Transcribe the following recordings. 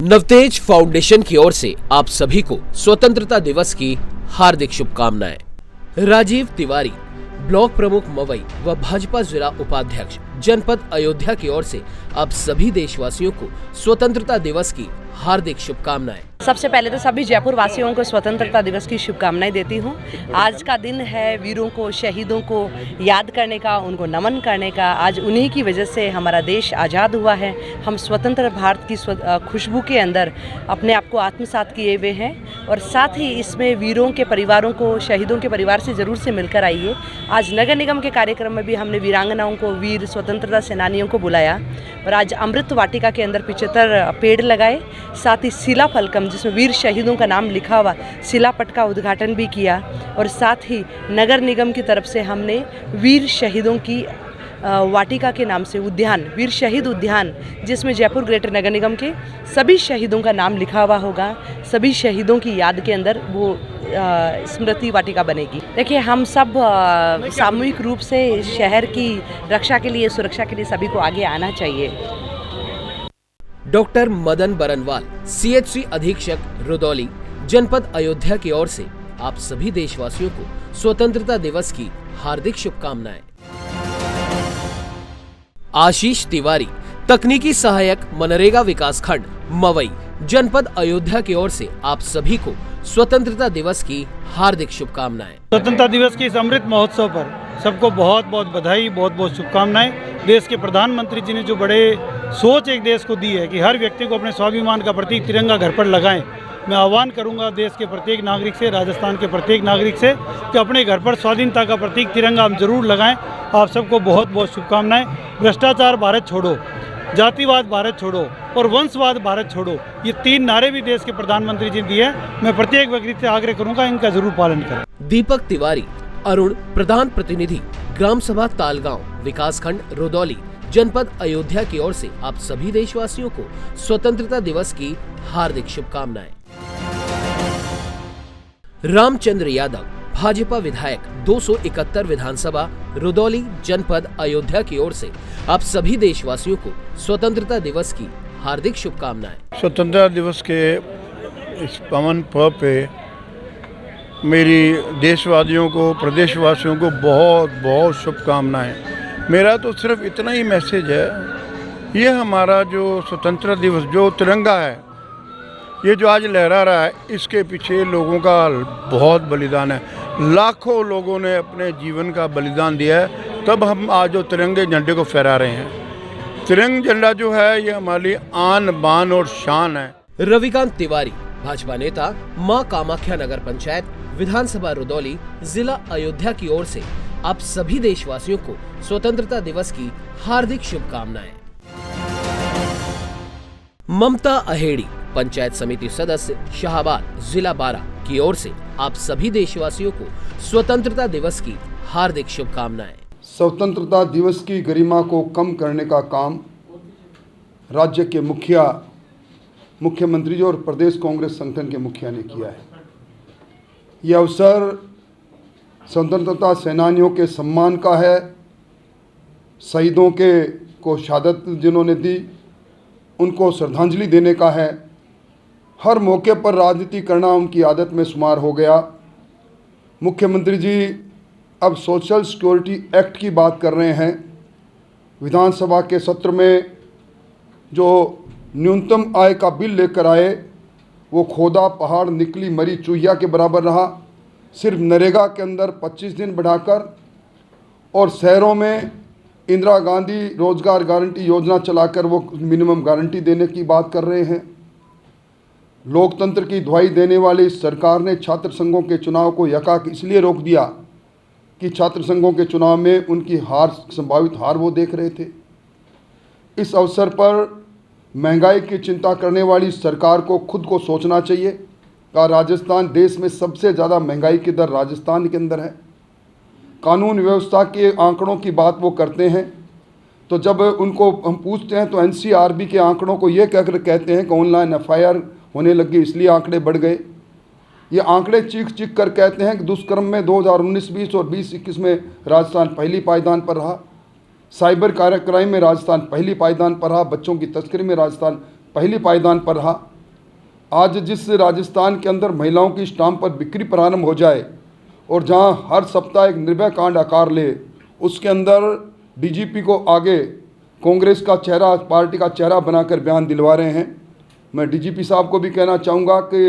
Navtej foundation की ओर से आप सभी को स्वतंत्रता दिवस की हार्दिक शुभकामनाएं। राजीव तिवारी, ब्लॉक प्रमुख मवई व भाजपा जिला उपाध्यक्ष जनपद अयोध्या की ओर से आप सभी देशवासियों को स्वतंत्रता दिवस की हार्दिक शुभकामनाएं। सबसे पहले तो सभी जयपुर वासियों को स्वतंत्रता दिवस की शुभकामनाएं देती हूं। आज का दिन है वीरों को, शहीदों को याद करने का, उनको नमन करने का। आज उन्हीं की वजह से हमारा देश आज़ाद हुआ है। हम स्वतंत्र भारत की खुशबू के अंदर अपने आप को आत्मसात किए हुए हैं और साथ ही इसमें वीरों के परिवारों को, शहीदों के परिवार से ज़रूर से मिलकर आइए। आज नगर निगम के कार्यक्रम में भी हमने वीरांगनाओं को, वीर स्वतंत्रता सेनानियों को बुलाया और आज अमृत वाटिका के अंदर 75 पेड़ लगाए। साथ ही शिला फलकम, जिसमें वीर शहीदों का नाम लिखा हुआ शिलापट का उद्घाटन भी किया और साथ ही नगर निगम की तरफ से हमने वीर शहीदों की वाटिका के नाम से उद्यान, वीर शहीद उद्यान, जिसमें जयपुर ग्रेटर नगर निगम के सभी शहीदों का नाम लिखा हुआ होगा। सभी शहीदों की याद के अंदर वो स्मृति वाटिका बनेगी। देखिए, हम सब सामूहिक रूप से शहर की रक्षा के लिए, सुरक्षा के लिए सभी को आगे आना चाहिए। डॉक्टर मदन बरनवाल, CHC अधीक्षक रुदौली, जनपद अयोध्या की ओर से आप सभी देशवासियों को स्वतंत्रता दिवस की हार्दिक शुभकामनाएं। आशीष तिवारी, तकनीकी सहायक, मनरेगा विकास खंड, मवई, जनपद अयोध्या की ओर से आप सभी को स्वतंत्रता दिवस की हार्दिक शुभकामनाएं। स्वतंत्रता दिवस के इस अमृत महोत्सव पर सबको बहुत बहुत बधाई, बहुत बहुत शुभकामनाएं। देश के प्रधानमंत्री जी ने जो बड़े सोच एक देश को दी है कि हर व्यक्ति को अपने स्वाभिमान का प्रतीक तिरंगा घर पर लगाएं। मैं आह्वान करूंगा देश के प्रत्येक नागरिक से, राजस्थान के प्रत्येक नागरिक से कि अपने घर पर स्वाधीनता का प्रतीक तिरंगा हम जरूर लगाएं। आप सबको बहुत बहुत शुभकामनाएं। भ्रष्टाचार भारत छोड़ो, जातिवाद भारत छोड़ो और वंशवाद भारत छोड़ो, ये 3 नारे भी देश के प्रधानमंत्री जी दिए। मैं प्रत्येक व्यक्ति से आग्रह करूंगा इनका जरूर पालन करें। दीपक तिवारी, अरुण, प्रधान प्रतिनिधि, ग्राम सभा तालगांव, विकास खंड रुदौली, जनपद अयोध्या की ओर से आप सभी देशवासियों को स्वतंत्रता दिवस की हार्दिक शुभकामनाएं। रामचंद्र यादव, भाजपा विधायक, 271 विधानसभा, रुदौली, जनपद अयोध्या की ओर से आप सभी देशवासियों को स्वतंत्रता दिवस की हार्दिक शुभकामनाएं। स्वतंत्रता दिवस के इस पावन पर्व पे मेरी देशवासियों को, प्रदेशवासियों को बहुत बहुत शुभकामनाएं। मेरा तो सिर्फ इतना ही मैसेज है, ये हमारा जो स्वतंत्रता दिवस, जो तिरंगा है, ये जो आज लहरा रहा है, इसके पीछे लोगों का बहुत बलिदान है। लाखों लोगों ने अपने जीवन का बलिदान दिया है, तब हम आज जो तिरंगे झंडे को फहरा रहे हैं। तिरंगा झंडा जो है ये हमारी आन बान और शान है। रविकांत तिवारी, भाजपा नेता, मां कामाख्या नगर पंचायत, विधानसभा रुदौली, जिला अयोध्या की ओर से आप सभी देशवासियों को स्वतंत्रता दिवस की हार्दिक शुभकामनाएं। ममता अहेड़ी, पंचायत समिति सदस्य, शाहबाद, जिला 12 की ओर से आप सभी देशवासियों को स्वतंत्रता दिवस की हार्दिक शुभकामनाएं। स्वतंत्रता दिवस की गरिमा को कम करने का काम राज्य के मुख्यमंत्री जी और प्रदेश कांग्रेस संगठन के मुखिया ने किया है। यह अवसर स्वतंत्रता सेनानियों के सम्मान का है, शहीदों को शहादत जिन्होंने दी उनको श्रद्धांजलि देने का है। हर मौके पर राजनीति करना उनकी आदत में शुमार हो गया। मुख्यमंत्री जी अब सोशल सिक्योरिटी एक्ट की बात कर रहे हैं। विधानसभा के सत्र में जो न्यूनतम आय का बिल लेकर आए, वो खोदा पहाड़ निकली मरी चूहिया के बराबर रहा। सिर्फ नरेगा के अंदर 25 दिन बढ़ाकर और शहरों में इंदिरा गांधी रोजगार गारंटी योजना चलाकर वो मिनिमम गारंटी देने की बात कर रहे हैं। लोकतंत्र की दुहाई देने वाली सरकार ने छात्र संघों के चुनाव को यकाक इसलिए रोक दिया कि छात्र संघों के चुनाव में उनकी संभावित हार वो देख रहे थे। इस अवसर पर महंगाई की चिंता करने वाली सरकार को खुद को सोचना चाहिए का राजस्थान देश में सबसे ज़्यादा महंगाई की दर राजस्थान के अंदर है। कानून व्यवस्था के आंकड़ों की बात वो करते हैं, तो जब उनको हम पूछते हैं तो NCRB के आंकड़ों को ये कहकर कहते हैं कि ऑनलाइन FIR होने लगी इसलिए आंकड़े बढ़ गए। ये आंकड़े चीख कर कहते हैं कि दुष्कर्म में 2019-20 और 20-21 में राजस्थान पहली पायदान पर रहा। साइबर क्राइम में राजस्थान पहली पायदान पर रहा। बच्चों की तस्करी में राजस्थान पहली पायदान पर रहा। आज जिस राजस्थान के अंदर महिलाओं की स्टाम्प पर बिक्री प्रारंभ हो जाए और जहां हर सप्ताह एक निर्भया कांड आकार ले, उसके अंदर डीजीपी को आगे कांग्रेस का चेहरा, पार्टी का चेहरा बनाकर बयान दिलवा रहे हैं। मैं डीजीपी साहब को भी कहना चाहूँगा कि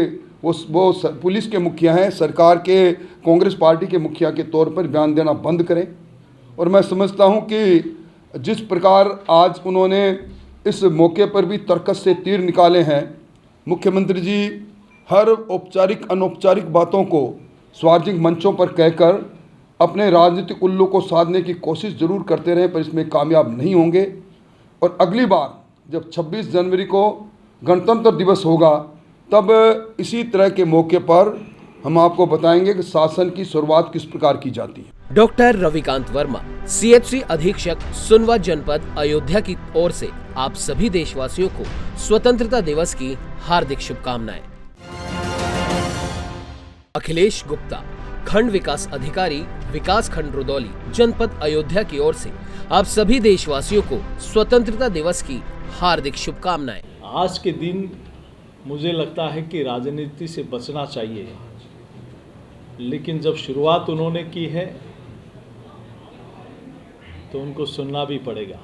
वो पुलिस के मुखिया हैं, सरकार के कांग्रेस पार्टी के मुखिया के तौर पर बयान देना बंद करें। और मैं समझता हूं कि जिस प्रकार आज उन्होंने इस मौके पर भी तर्कस से तीर निकाले हैं, मुख्यमंत्री जी हर औपचारिक अनौपचारिक बातों को सार्वजनिक मंचों पर कहकर अपने राजनीतिक उल्लू को साधने की कोशिश जरूर करते रहे, पर इसमें कामयाब नहीं होंगे। और अगली बार जब 26 जनवरी को गणतंत्र दिवस होगा, तब इसी तरह के मौके पर हम आपको बताएंगे कि शासन की शुरुआत किस प्रकार की जाती है। डॉक्टर रविकांत वर्मा, CHC अधीक्षक, सुनवा जनपद, अयोध्या की ओर से आप सभी देशवासियों को स्वतंत्रता दिवस की हार्दिक शुभकामनाएं। अखिलेश गुप्ता, खंड विकास अधिकारी, विकास खंड रुदौली, जनपद अयोध्या की ओर से आप सभी देशवासियों को स्वतंत्रता दिवस की हार्दिक शुभकामनाएं। आज के दिन मुझे लगता है कि राजनीति से बचना चाहिए, लेकिन जब शुरुआत उन्होंने की है तो उनको सुनना भी पड़ेगा।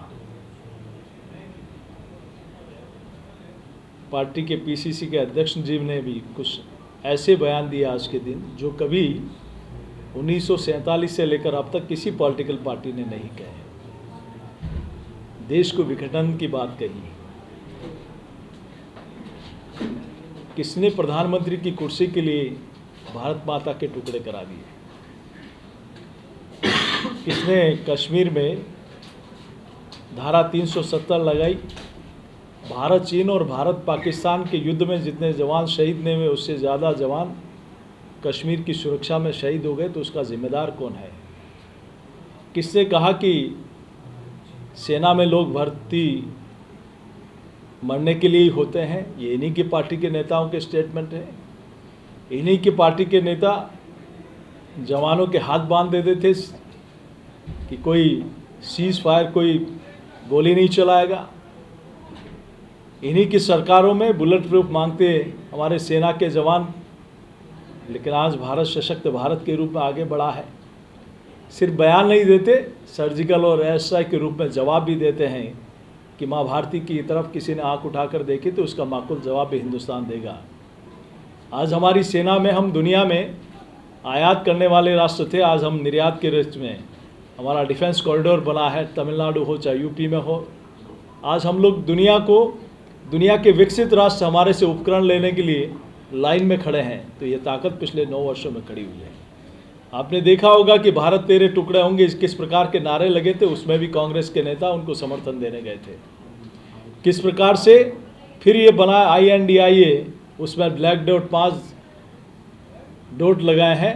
पार्टी के PCC के अध्यक्ष जी ने भी कुछ ऐसे बयान दिए आज के दिन जो कभी 1947 से लेकर अब तक किसी पॉलिटिकल पार्टी ने नहीं कहे। देश को विघटन की बात कही। किसने प्रधानमंत्री की कुर्सी के लिए भारत माता के टुकड़े करा दिए? किसने कश्मीर में धारा 370 लगाई? भारत चीन और भारत पाकिस्तान के युद्ध में जितने जवान शहीद नहीं हुए, उससे ज़्यादा जवान कश्मीर की सुरक्षा में शहीद हो गए, तो उसका जिम्मेदार कौन है? किसने कहा कि सेना में लोग भर्ती मरने के लिए ही होते हैं? ये इन्हीं की पार्टी के नेताओं के स्टेटमेंट है। इन्हीं की पार्टी के नेता जवानों के हाथ बांध देते थे कि कोई सीज फायर, कोई गोली नहीं चलाएगा। इन्हीं की सरकारों में बुलेट प्रूफ मांगते हमारे सेना के जवान। लेकिन आज भारत सशक्त भारत के रूप में आगे बढ़ा है। सिर्फ बयान नहीं देते, सर्जिकल और एयरस्ट्राइक के रूप में जवाब भी देते हैं कि माँ भारती की तरफ किसी ने आंख उठाकर देखी तो उसका माकूल जवाब भी हिंदुस्तान देगा। आज हमारी सेना में हम दुनिया में आयात करने वाले राष्ट्र थे, आज हम निर्यात के रेस्ट में। हमारा डिफेंस कॉरिडोर बना है, तमिलनाडु हो चाहे यूपी में हो। आज हम लोग दुनिया के विकसित राष्ट्र हमारे से उपकरण लेने के लिए लाइन में खड़े हैं। तो ये ताकत पिछले 9 वर्षों में खड़ी हुई है। आपने देखा होगा कि भारत तेरे टुकड़े होंगे, किस प्रकार के नारे लगे थे, उसमें भी कांग्रेस के नेता उनको समर्थन देने गए थे। किस प्रकार से फिर ये बना INDIA, उसमें ब्लैक डॉट 5 डॉट लगाए हैं।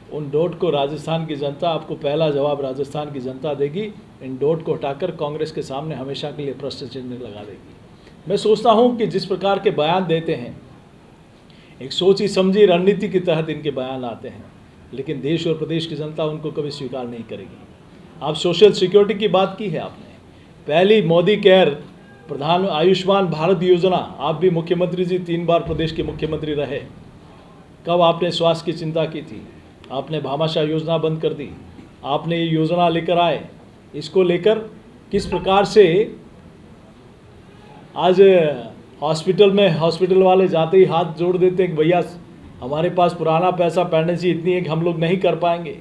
उन डॉट को राजस्थान की जनता, आपको पहला जवाब राजस्थान की जनता देगी। इन डॉट को हटाकर कांग्रेस के सामने हमेशा के लिए प्रश्न चिन्ह लगा देगी। मैं सोचता हूं कि जिस प्रकार के बयान देते हैं, एक सोची समझी रणनीति के तहत इनके बयान आते हैं, लेकिन देश और प्रदेश की जनता उनको कभी स्वीकार नहीं करेगी। आप सोशल सिक्योरिटी की बात की है आपने, पहली मोदी केयर, प्रधान आयुष्मान भारत योजना। आप भी मुख्यमंत्री जी 3 बार प्रदेश के मुख्यमंत्री रहे। कब आपने स्वास्थ्य की चिंता की थी? आपने भामाशाह योजना बंद कर दी। आपने ये योजना लेकर आए, इसको लेकर किस प्रकार से आज हॉस्पिटल वाले जाते ही हाथ जोड़ देते हैं कि भैया हमारे पास पुराना पैसा पेंडेंसी इतनी है कि हम लोग नहीं कर पाएंगे।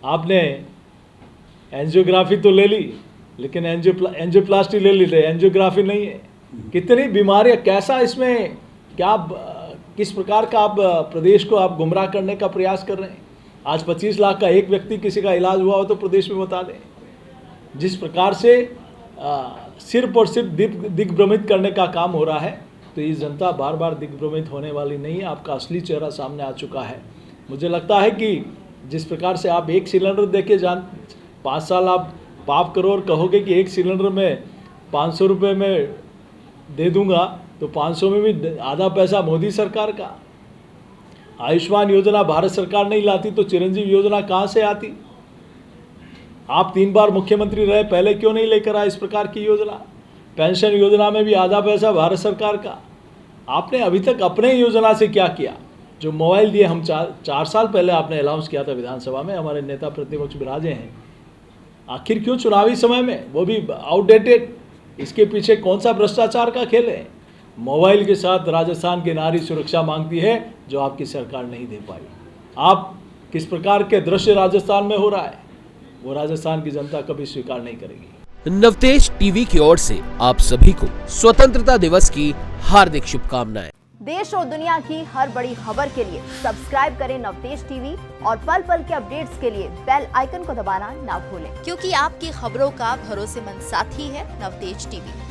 आपने एंजियोग्राफी तो ले ली, लेकिन एंजियोप्लास्टी ले ली थे, एंजियोग्राफी नहीं है। कितनी बीमारियां, कैसा इसमें क्या, किस प्रकार का आप प्रदेश को आप गुमराह करने का प्रयास कर रहे हैं। आज 25 लाख का एक व्यक्ति किसी का इलाज हुआ हो तो प्रदेश में बता दें। जिस प्रकार से सिर्फ और सिर्फ दिग्भ्रमित करने का काम हो रहा है, तो ये जनता बार बार दिग्भ्रमित होने वाली नहीं है। आपका असली चेहरा सामने आ चुका है। मुझे लगता है कि जिस प्रकार से आप एक सिलेंडर देके 5 साल आप पाप करो और कहोगे कि एक सिलेंडर में 500 रुपये में दे दूंगा, तो 500 में भी आधा पैसा मोदी सरकार का। आयुष्मान योजना भारत सरकार नहीं लाती तो चिरंजीवी योजना कहाँ से आती? आप 3 बार मुख्यमंत्री रहे, पहले क्यों नहीं लेकर आए इस प्रकार की योजना? पेंशन योजना में भी आधा पैसा भारत सरकार का। आपने अभी तक अपने योजना से क्या किया? जो मोबाइल दिए हम 4 साल पहले आपने अनाउंस किया था विधानसभा में, हमारे नेता प्रतिपक्ष विराजे हैं, आखिर क्यों चुनावी समय में, वो भी आउटडेटेड? इसके पीछे कौन सा भ्रष्टाचार का खेल है? मोबाइल के साथ राजस्थान की नारी सुरक्षा मांगती है जो आपकी सरकार नहीं दे पाई। आप किस प्रकार के दृश्य राजस्थान में हो रहा है, वो राजस्थान की जनता कभी स्वीकार नहीं करेगी। नवतेज टीवी की ओर से आप सभी को स्वतंत्रता दिवस की हार्दिक शुभकामनाएं। देश और दुनिया की हर बड़ी खबर के लिए सब्सक्राइब करें नवतेज टीवी और पल पल के अपडेट्स के लिए बेल आइकन को दबाना ना भूलें, क्योंकि आपकी खबरों का भरोसेमंद साथी है नवतेज टीवी।